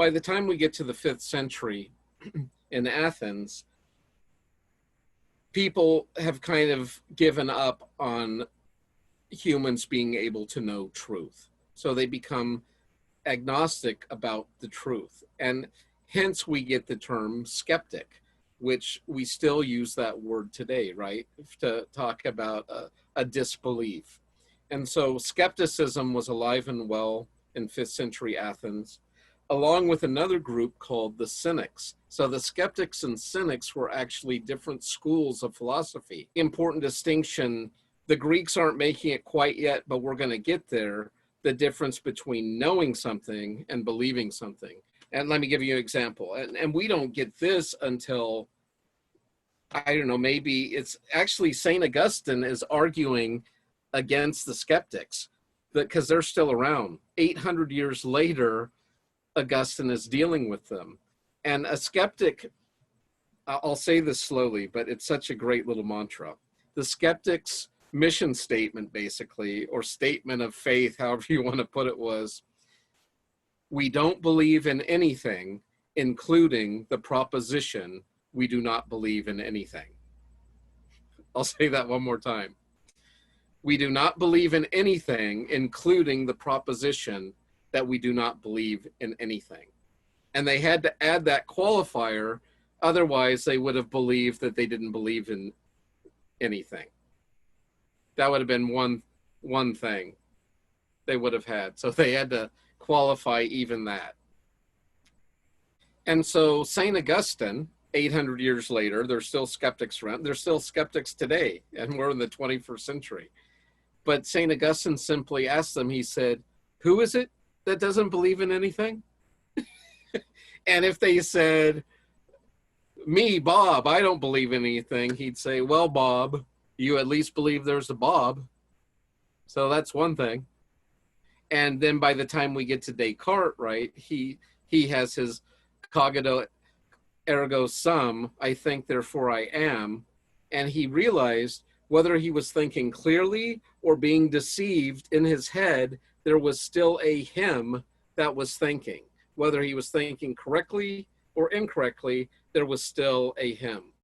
by the time we get to the 5th century in Athens, people have kind of given up on humans being able to know truth. So they become agnostic about the truth. And hence we get the term skeptic, which we still use that word today, right? To talk about a disbelief. And so skepticism was alive and well in 5th century Athens, along with another group called the Cynics. So the skeptics and cynics were actually different schools of philosophy. Important distinction, the Greeks aren't making it quite yet, but we're going to get there, the difference between knowing something and believing something. And let me give you an example. And we don't get this until, I don't know, maybe it's actually St. Augustine is arguing against the skeptics because they're still around. 800 years later, Augustine is dealing with them. And a skeptic, I'll say this slowly, but it's such a great little mantra. The skeptic's mission statement, basically, or statement of faith, however you want to put it, was, we don't believe in anything, including the proposition, we do not believe in anything. I'll say that one more time. We do not believe in anything, including the proposition that we do not believe in anything. And they had to add that qualifier, otherwise they would have believed that they didn't believe in anything. That would have been one thing they would have had. So they had to qualify even that. And so St. Augustine, 800 years later, there's still skeptics around. There's still skeptics today, and we're in the 21st century. But St. Augustine simply asked them, he said, who is it that doesn't believe in anything? And if they said, me, Bob, I don't believe in anything, he'd say, well, Bob, you at least believe there's a Bob. So that's one thing. And then by the time we get to Descartes, right, he has his cogito ergo sum, I think, therefore I am. And he realized whether he was thinking clearly or being deceived in his head, there was still a him that was thinking. Whether he was thinking correctly or incorrectly, there was still a him.